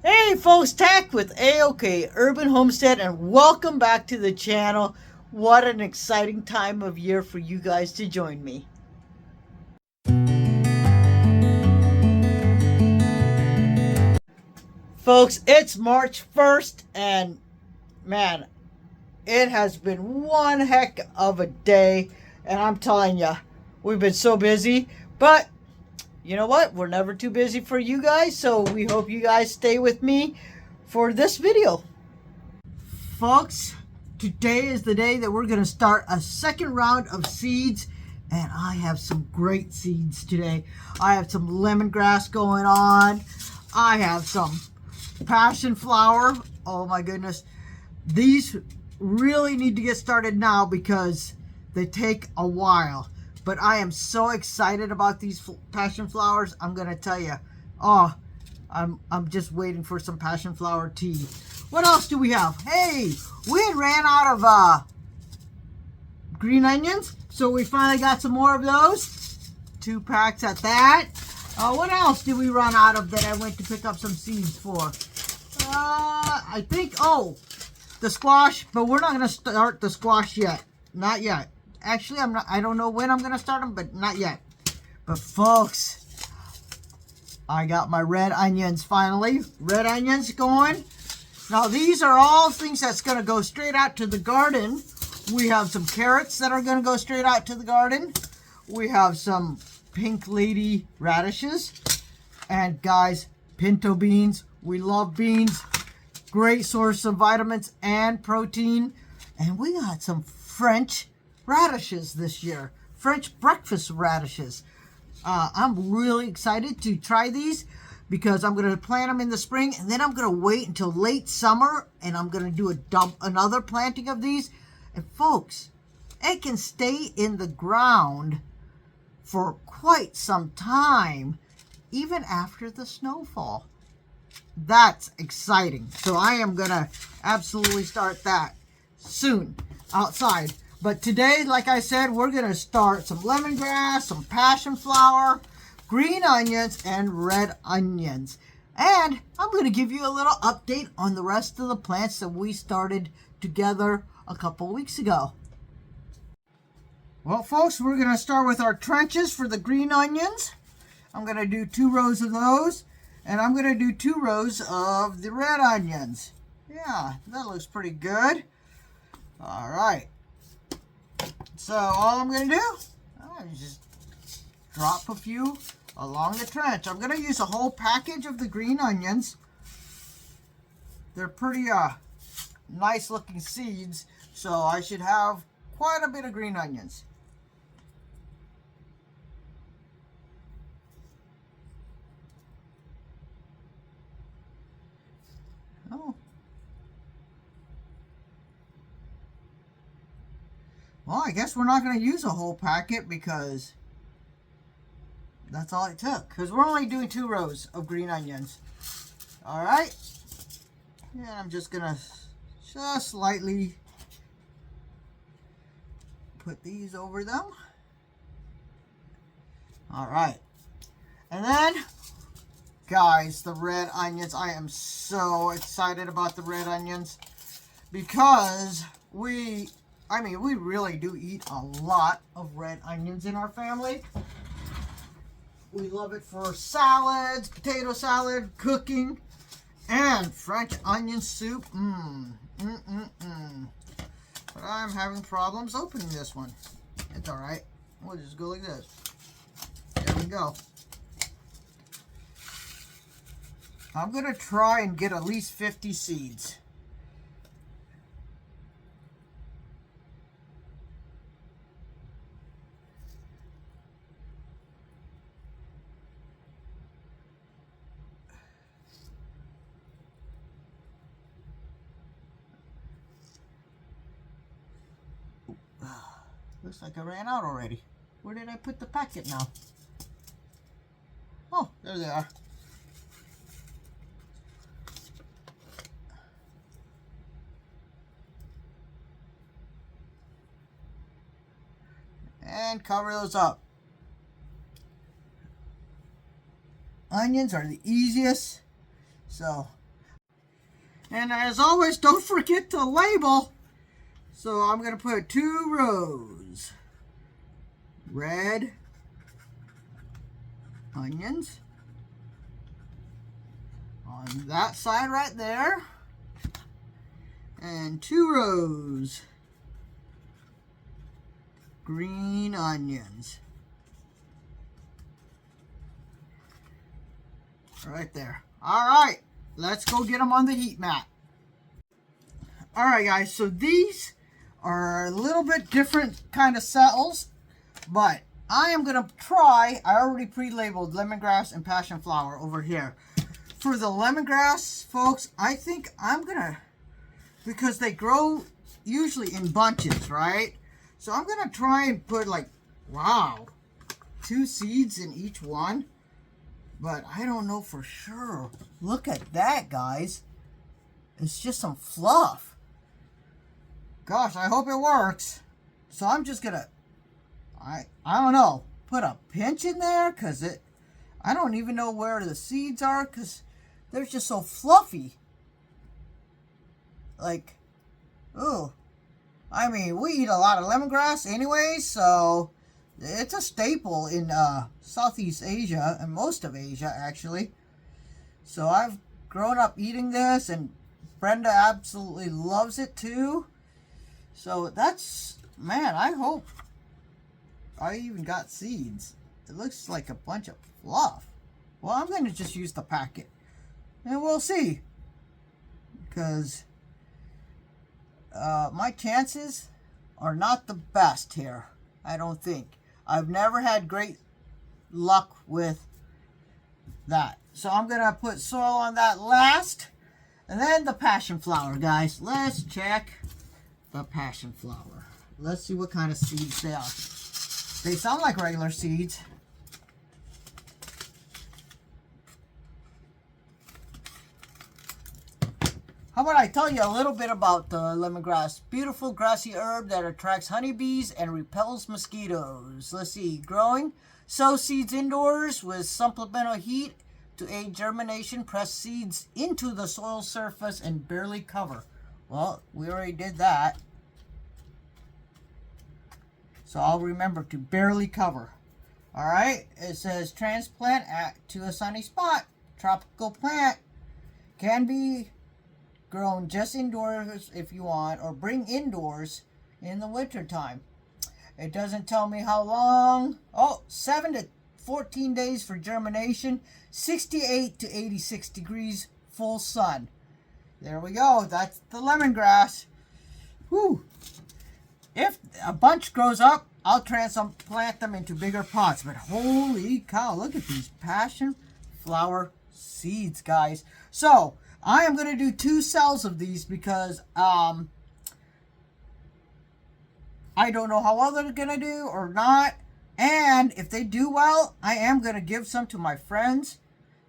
Hey folks, Thack with AOK Urban Homestead, and welcome back to the channel. What an exciting time of year for you guys to join me. Folks, it's March 1st, and man, it has been one heck of a day, and I'm telling you, we've been so busy, but you know what? We're never too busy for you guys, so we hope you guys stay with me for this video. Folks, today is the day that we're going to start a second round of seeds, and I have some great seeds today. I have some lemongrass going on. I have some passion flower. Oh my goodness. These really need to get started now because they take a while. But I am so excited about these passion flowers. I'm going to tell you. Oh, I'm just waiting for some passion flower tea. What else do we have? Hey, we had ran out of green onions, so we finally got some more of those. 2 packs at that. What else did we run out of that I went to pick up some seeds for? I think, the squash, but we're not going to start the squash yet. Not yet. Actually, I don't know when I'm going to start them, but not yet. But folks, I got my red onions finally. Red onions going. Now, these are all things that's going to go straight out to the garden. We have some carrots that are going to go straight out to the garden. We have some pink lady radishes. And guys, pinto beans. We love beans. Great source of vitamins and protein. And we got some French radishes this year. French breakfast radishes. I'm really excited to try these because I'm going to plant them in the spring, and then I'm going to wait until late summer, and I'm going to do another planting of these. And folks, it can stay in the ground for quite some time, even after the snowfall. That's exciting. So I am going to absolutely start that soon outside. But today, like I said, we're going to start some lemongrass, some passion flower, green onions, and red onions. And I'm going to give you a little update on the rest of the plants that we started together a couple weeks ago. Well, folks, we're going to start with our trenches for the green onions. I'm going to do 2 rows of those, and I'm going to do 2 rows of the red onions. Yeah, that looks pretty good. All right. So all I'm going to do is just drop a few along the trench. I'm going to use a whole package of the green onions. They're pretty nice looking seeds, so I should have quite a bit of green onions. Oh. Well, I guess we're not going to use a whole packet because that's all it took. Because we're only doing 2 rows of green onions. Alright. And I'm just going to just slightly put these over them. Alright. And then, guys, the red onions. I am so excited about the red onions because we really do eat a lot of red onions in our family. We love it for salads, potato salad, cooking, and French onion soup. But I'm having problems opening this one. It's alright. We'll just go like this. There we go. I'm going to try and get at least 50 seeds. Looks like I ran out already. Where did I put the packet now? Oh, there they are. And cover those up. Onions are the easiest. So And as always, don't forget to label. So I'm going to put 2 rows. Red onions on that side right there. And 2 rows green onions right there. All right, let's go get them on the heat mat. All right, guys, so these are a little bit different kind of cells, but I am going to try, I already pre-labeled lemongrass and passion flower over here. For the lemongrass, folks, I think I'm going to, because they grow usually in bunches, right? So I'm going to try and put like, wow, 2 seeds in each one. But I don't know for sure. Look at that, guys. It's just some fluff. Gosh, I hope it works. So I'm just going to, I don't know, put a pinch in there because I don't even know where the seeds are because they're just so fluffy. Like, ooh. I mean, we eat a lot of lemongrass anyway, so it's a staple in Southeast Asia and most of Asia, actually. So I've grown up eating this, and Brenda absolutely loves it too. So that's, man, I hope I even got seeds. It looks like a bunch of fluff. Well, I'm going to just use the packet, and we'll see. Because my chances are not the best here, I don't think. I've never had great luck with that. So I'm going to put soil on that last. And then the passion flower, guys. Let's check the passion flower. Let's see what kind of seeds they are. They sound like regular seeds. How about I tell you a little bit about the lemongrass? Beautiful grassy herb that attracts honeybees and repels mosquitoes. Let's see, growing. Sow seeds indoors with supplemental heat to aid germination. Press seeds into the soil surface and barely cover. Well, we already did that. So I'll remember to barely cover. All right, it says transplant to a sunny spot. Tropical plant can be grown just indoors if you want, or bring indoors in the winter time. It doesn't tell me how long. Oh, 7 to 14 days for germination, 68 to 86 degrees full sun. There we go. That's the lemongrass. Whew. If a bunch grows up, I'll transplant them into bigger pots. But holy cow, look at these passion flower seeds, guys. So I am going to do 2 cells of these because I don't know how well they're going to do or not. And if they do well, I am going to give some to my friends.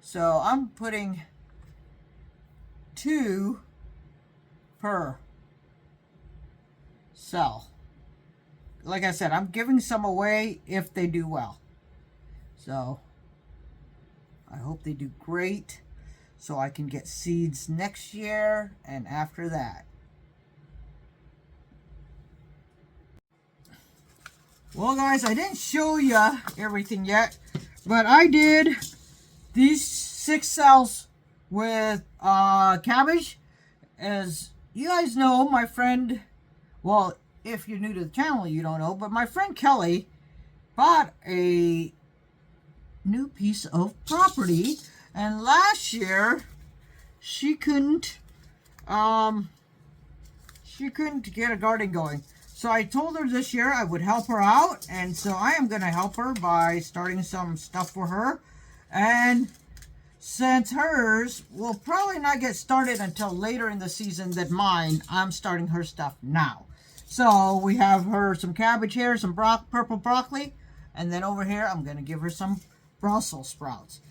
So I'm putting 2 per cell. Like I said, I'm giving some away if they do well. So I hope they do great, so I can get seeds next year and after that. Well, guys, I didn't show you everything yet, but I did these 6 cells with cabbage. As you guys know, my friend, well, if you're new to the channel, you don't know, but my friend Kelly bought a new piece of property, and last year she couldn't get a garden going. So I told her this year I would help her out, and so I am going to help her by starting some stuff for her. And since hers will probably not get started until later in the season than mine, I'm starting her stuff now. So we have her some cabbage here, some purple broccoli, and then over here I'm going to give her some Brussels sprouts.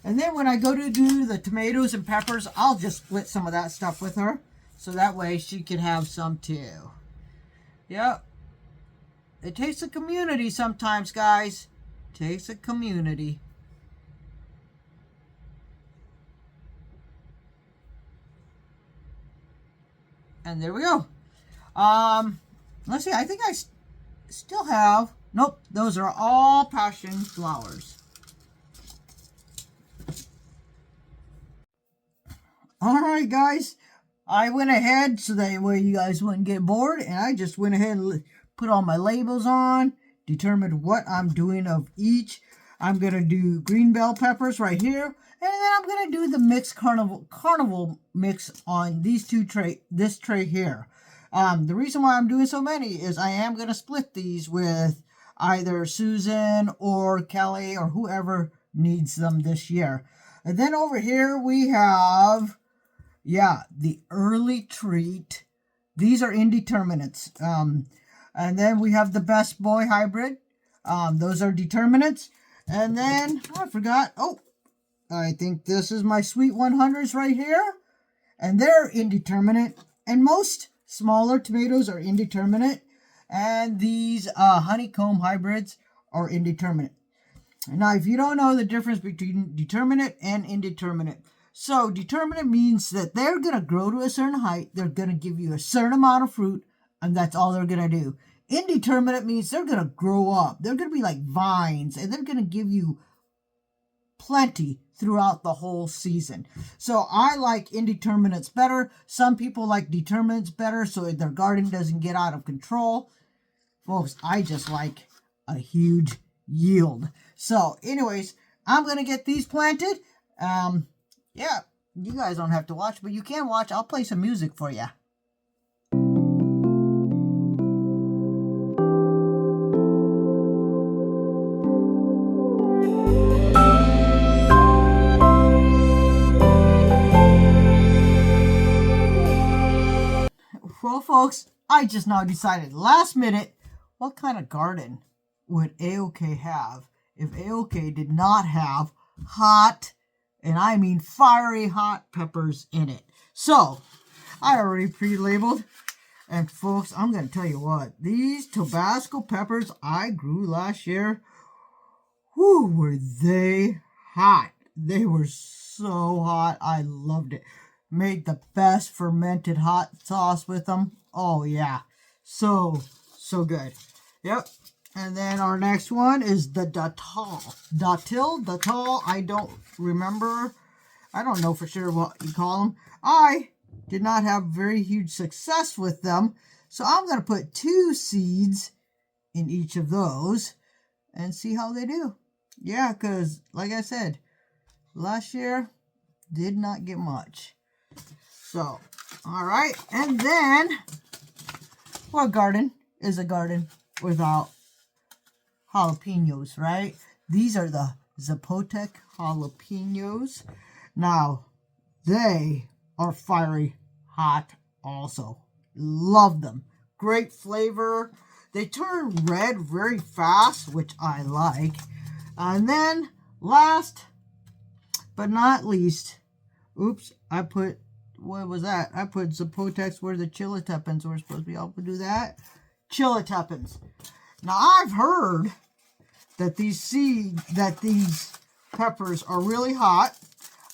And then when I go to do the tomatoes and peppers, I'll just split some of that stuff with her, so that way she can have some too. Yep. It takes a community sometimes, guys. It takes a community. And there we go. Let's see. I think I still have. Nope. Those are all passion flowers. All right, guys. I went ahead so that way you guys wouldn't get bored, and I just went ahead and put all my labels on, determined what I'm doing of each. I'm gonna do green bell peppers right here, and then I'm gonna do the mixed carnival mix on these this tray here. The reason why I'm doing so many is I am gonna split these with either Susan or Kelly or whoever needs them this year. And then over here we have, yeah, the early treat. These are indeterminates. And then we have the best boy hybrid. Those are determinates. And then, I forgot. Oh, I think this is my sweet 100s right here. And they're indeterminate. And most smaller tomatoes are indeterminate. And these honeycomb hybrids are indeterminate. Now, if you don't know the difference between determinate and indeterminate, so determinate means that they're going to grow to a certain height, they're going to give you a certain amount of fruit, and that's all they're going to do. Indeterminate means they're going to grow up. They're going to be like vines, and they're going to give you plenty throughout the whole season. So I like indeterminates better. Some people like determinates better so their garden doesn't get out of control. Folks, I just like a huge yield. So anyways, I'm going to get these planted. Yeah, you guys don't have to watch, but you can watch. I'll play some music for you. Well, folks, I just now decided last minute what kind of garden would AOK have if AOK did not have hot, and I mean fiery hot peppers in it. So, I already pre-labeled. And folks, I'm going to tell you what. These Tabasco peppers I grew last year, whoo, were they hot. They were so hot. I loved it. Made the best fermented hot sauce with them. Oh, yeah. So good. Yep. And then our next one is the Datil, I don't remember. I don't know for sure what you call them. I did not have very huge success with them. So I'm going to put 2 seeds in each of those and see how they do. Yeah, because like I said, last year did not get much. So, all right. And then, what garden is a garden without jalapenos, right? These are the Zapotec jalapenos. Now, they are fiery hot also. Love them. Great flavor. They turn red very fast, which I like. And then, last but not least, oops, I put, what was that? I put Zapotecs where the chilitepins were supposed to be. I'll do that. Chilitepins. Now, I've heard that these peppers are really hot.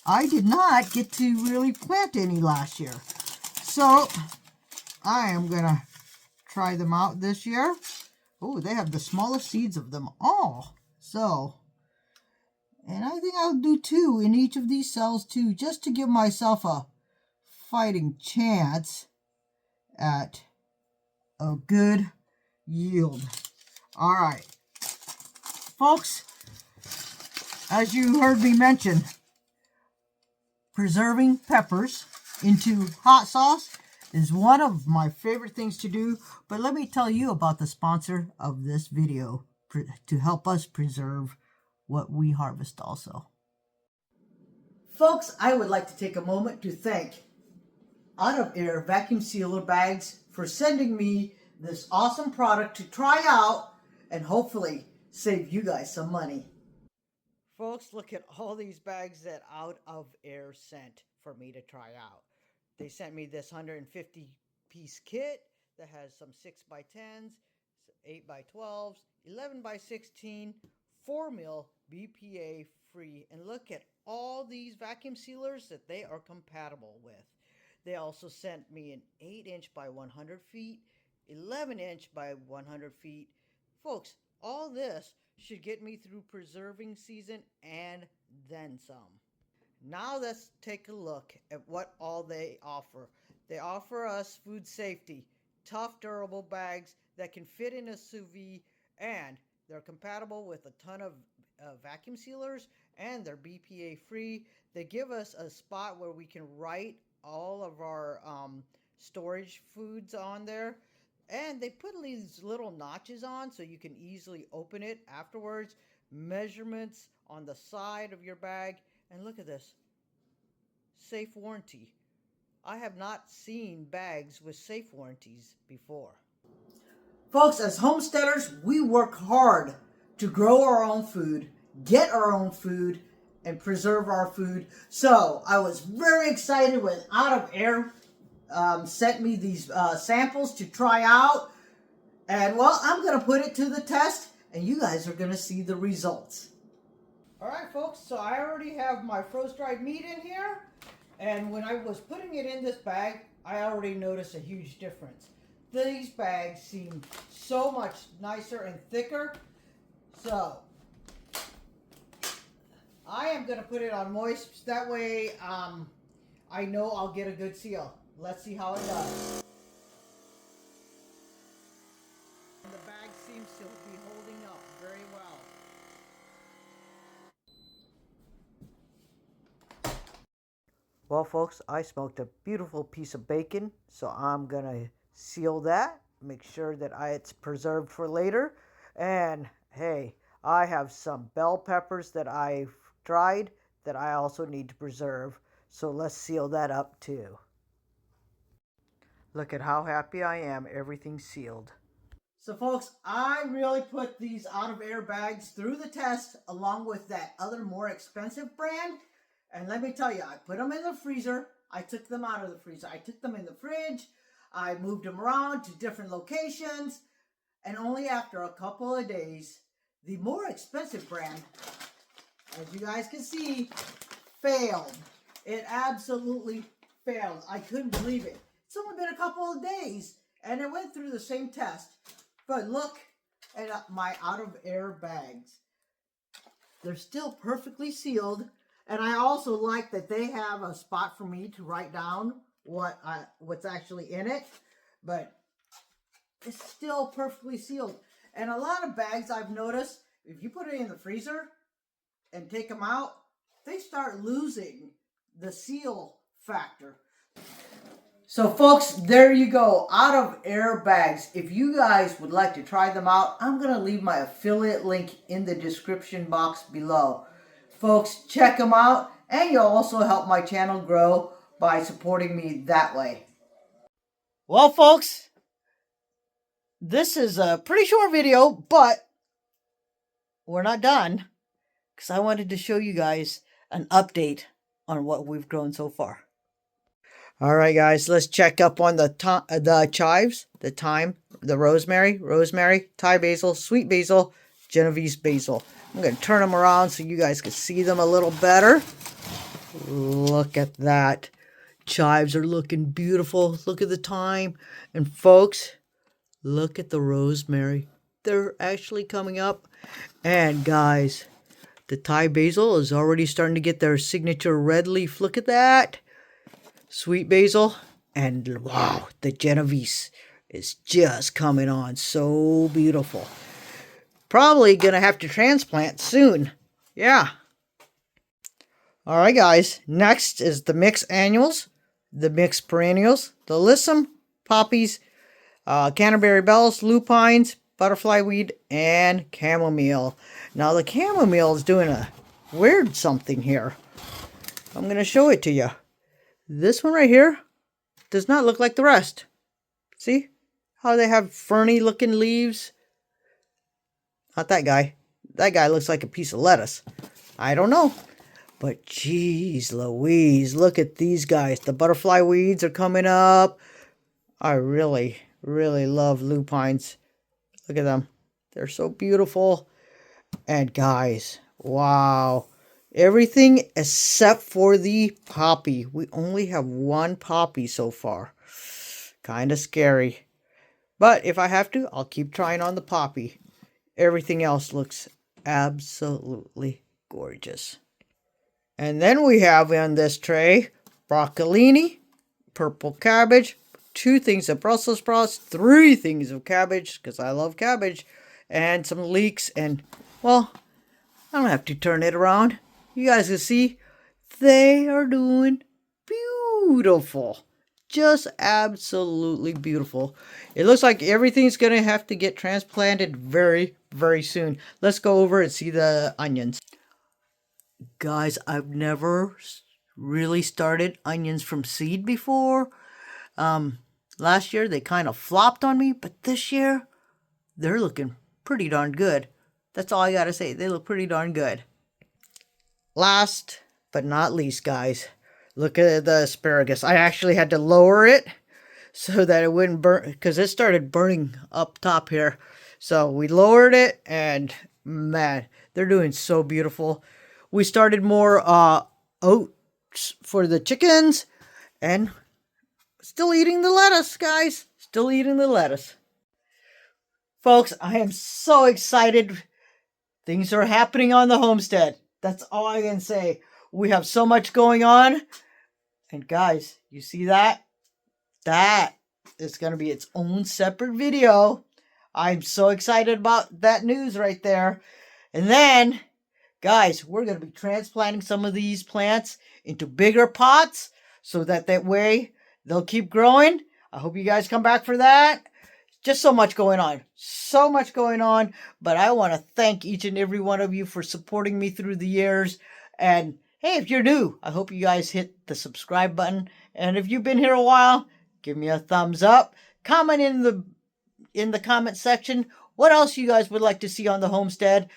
I did not get to really plant any last year. So, I am going to try them out this year. Oh, they have the smallest seeds of them all. So, and I think I'll do 2 in each of these cells too, just to give myself a fighting chance at a good yield. All right. Folks, as you heard me mention, preserving peppers into hot sauce is one of my favorite things to do. But let me tell you about the sponsor of this video to help us preserve what we harvest also. Folks, I would like to take a moment to thank Out of Air Vacuum Sealer Bags for sending me this awesome product to try out and hopefully save you guys some money. Folks, look at all these bags that Out of Air sent for me to try out. They sent me this 150-piece kit that has some 6x10s, 8x12s, 11x16, 4 mil BPA free. And look at all these vacuum sealers that they are compatible with. They also sent me an 8-inch by 100 feet, 11-inch by 100 feet. Folks, all this should get me through preserving season and then some. Now let's take a look at what all they offer. They offer us food safety, tough, durable bags that can fit in a sous vide, and they're compatible with a ton of vacuum sealers, and they're BPA free. They give us a spot where we can write all of our storage foods on there. And they put these little notches on so you can easily open it afterwards. Measurements on the side of your bag. And look at this. Safe warranty. I have not seen bags with safe warranties before. Folks, as homesteaders, we work hard to grow our own food, get our own food, and preserve our food. So I was very excited when Out of Air sent me these samples to try out. And well, I'm going to put it to the test, and you guys are going to see the results. All right, folks, so I already have my froze-dried meat in here. And when I was putting it in this bag, I already noticed a huge difference. These bags seem so much nicer and thicker. So I am going to put it on moist. That way I know I'll get a good seal. Let's see how it does. The bag seems to be holding up very well. Well, folks, I smoked a beautiful piece of bacon, so I'm going to seal that, make sure that it's preserved for later. And hey, I have some bell peppers that I've dried that I also need to preserve. So let's seal that up too. Look at how happy I am. Everything's sealed. So folks, I really put these Out of Air bags through the test along with that other more expensive brand. And let me tell you, I put them in the freezer. I took them out of the freezer. I took them in the fridge. I moved them around to different locations. And only after a couple of days, the more expensive brand, as you guys can see, failed. It absolutely failed. I couldn't believe it. It's only been a couple of days, and it went through the same test. But look at my Out of Air bags. They're still perfectly sealed. And I also like that they have a spot for me to write down what's actually in it. But it's still perfectly sealed. And a lot of bags I've noticed, if you put it in the freezer and take them out, they start losing the seal factor. So folks, there you go. Out of Air bags. If you guys would like to try them out, I'm going to leave my affiliate link in the description box below. Folks, check them out, and you'll also help my channel grow by supporting me that way. Well, folks, this is a pretty short video, but we're not done because I wanted to show you guys an update on what we've grown so far. All right, guys, let's check up on the chives, the thyme, the rosemary, Thai basil, sweet basil, Genovese basil. I'm going to turn them around so you guys can see them a little better. Look at that. Chives are looking beautiful. Look at the thyme. And folks, look at the rosemary. They're actually coming up. And guys, the Thai basil is already starting to get their signature red leaf. Look at that. Sweet basil. And wow, the Genovese is just coming on. So beautiful. Probably going to have to transplant soon. Yeah. All right, guys. Next is the mixed annuals, the mixed perennials, the Lissum, poppies, Canterbury bells, lupines, butterfly weed, and chamomile. Now, the chamomile is doing a weird something here. I'm going to show it to you. This one right here does not look like the rest. See how they have ferny looking leaves? Not that guy. That guy looks like a piece of lettuce. I don't know. But geez Louise, look at these guys. The butterfly weeds are coming up. I really, really love lupines. Look at them. They're so beautiful. And guys, wow. Everything except for the poppy. We only have one poppy so far. Kind of scary. But if I have to, I'll keep trying on the poppy. Everything else looks absolutely gorgeous. And then we have on this tray broccolini, purple cabbage, 2 things of Brussels sprouts, 3 things of cabbage, because I love cabbage, and some leeks. And, well, I don't have to turn it around. You guys can see they are doing beautiful. Just absolutely beautiful. It looks like everything's going to have to get transplanted very, very soon. Let's go over and see the onions. Guys, I've never really started onions from seed before. Last year they kind of flopped on me, but this year they're looking pretty darn good. That's all I gotta say. They look pretty darn good. Last but not least, guys, look at the asparagus. I actually had to lower it so that it wouldn't burn, because it started burning up top here. So we lowered it, and man, they're doing so beautiful. We started more oats for the chickens, and still eating the lettuce, guys. Still eating the lettuce. Folks, I am so excited. Things are happening on the homestead. That's all I can say. We have so much going on. And guys, you see that? That is going to be its own separate video. I'm so excited about that news right there. And then, guys, we're going to be transplanting some of these plants into bigger pots so that way they'll keep growing. I hope you guys come back for that. Just so much going on. So much going on. But I want to thank each and every one of you for supporting me through the years. And hey, if you're new, I hope you guys hit the subscribe button. And if you've been here a while, give me a thumbs up. Comment in the comment section what else you guys would like to see on the homestead.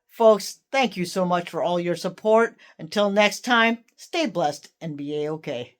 Folks, thank you so much for all your support. Until next time, stay blessed and be A-OK.